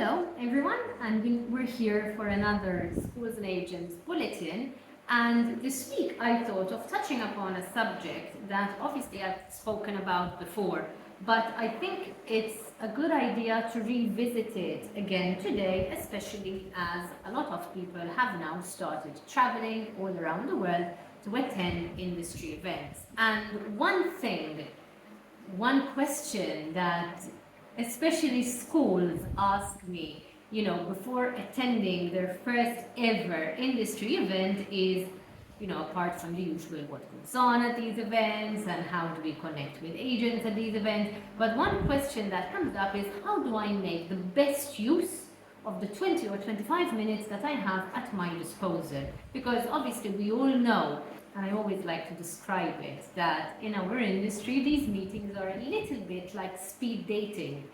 Hello everyone, and we're here for another Schools and Agents Bulletin. And this week I thought of touching upon a subject that obviously I've spoken about before, but I think it's a good idea to revisit it again today, especially as a lot of people have now started traveling all around the world to attend industry events. And one question that especially schools ask me, before attending their first ever industry event is, apart from the usual what goes on at these events and how do we connect with agents at these events, but one question that comes up is how do I make the best use of the 20 or 25 minutes that I have at my disposal? Because obviously we all know, and I always like to describe it, that in our industry these meetings are a little bit like speed dating.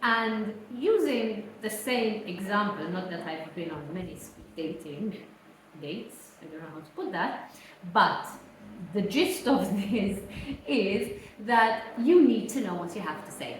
And using the same example, not that I've been on many speed dating dates, I don't know how to put that, but the gist of this is that you need to know what you have to say.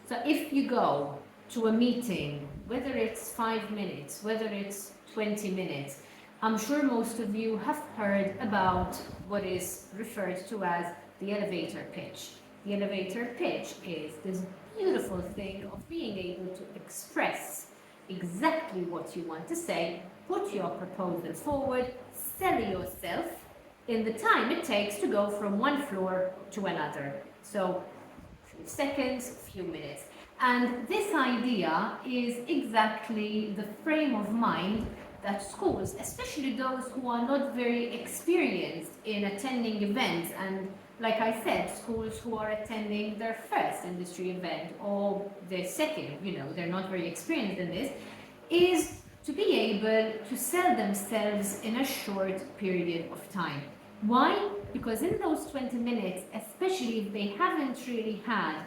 So if you go to a meeting, whether it's 5 minutes, whether it's 20 minutes, I'm sure most of you have heard about what is referred to as the elevator pitch. The elevator pitch is this beautiful thing of being able to express exactly what you want to say, put your proposal forward, sell yourself in the time it takes to go from one floor to another. So a few seconds, a few minutes. And this idea is exactly the frame of mind that schools, especially those who are not very experienced in attending events, and like I said, schools who are attending their first industry event or their second, they're not very experienced in this, is to be able to sell themselves in a short period of time. Why? Because in those 20 minutes, especially if they haven't really had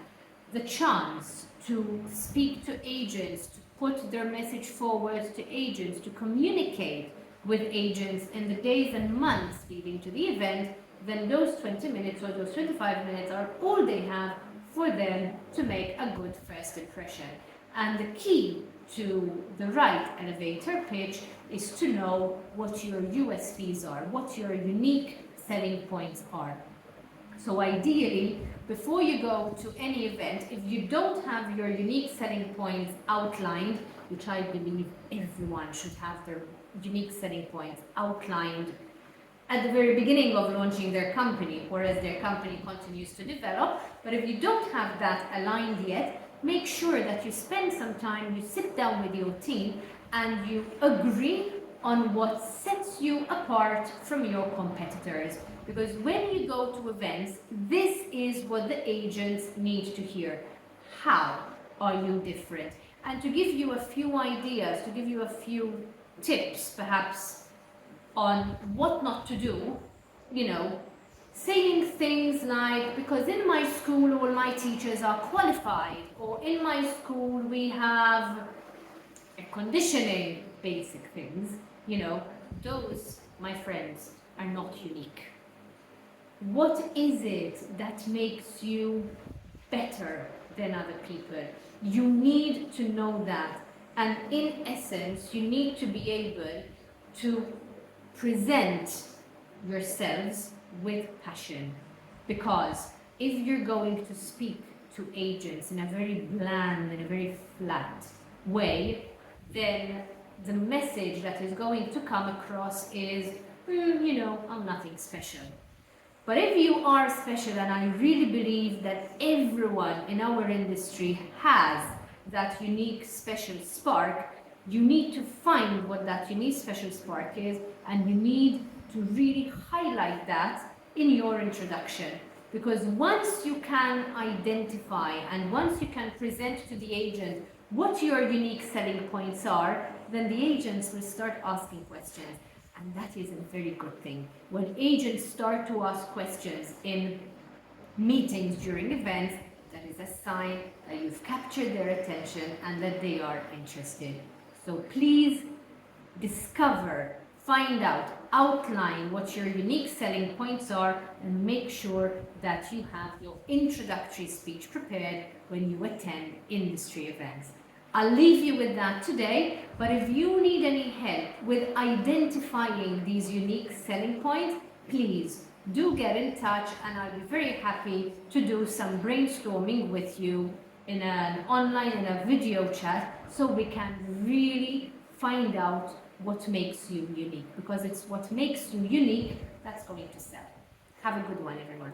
the chance to speak to agents, to put their message forward to agents, to communicate with agents in the days and months leading to the event, then those 20 minutes or those 25 minutes are all they have for them to make a good first impression. And the key to the right elevator pitch is to know what your USPs are, what your unique selling points are. So ideally, before you go to any event, if you don't have your unique selling points outlined, which I believe everyone should have their unique selling points outlined at the very beginning of launching their company or as their company continues to develop, but if you don't have that aligned yet, make sure that you spend some time, you sit down with your team and you agree on what sets you apart from your competitors. Because when you go to events, this is what the agents need to hear. How are you different? And to give you a few ideas, to give you a few tips perhaps on what not to do, saying things like, because in my school all my teachers are qualified, or in my school we have air conditioning, basic things, those, my friends, are not unique. What is it that makes you better than other people? You need to know that. And in essence, you need to be able to present yourselves with passion. Because if you're going to speak to agents in a very bland, in a very flat way, then the message that is going to come across is, I'm nothing special. But if you are special, and I really believe that everyone in our industry has that unique special spark, you need to find what that unique special spark is, and you need to really highlight that in your introduction. Because once you can identify and once you can present to the agent what your unique selling points are, then the agents will start asking questions. And that is a very good thing. When agents start to ask questions in meetings during events, that is a sign that you've captured their attention and that they are interested. So please discover, find out, outline what your unique selling points are, and make sure that you have your introductory speech prepared when you attend industry events. I'll leave you with that today, but if you need any help with identifying these unique selling points, please do get in touch, and I'll be very happy to do some brainstorming with you in an online, in a video chat, so we can really find out what makes you unique, because it's what makes you unique that's going to sell. Have a good one, everyone.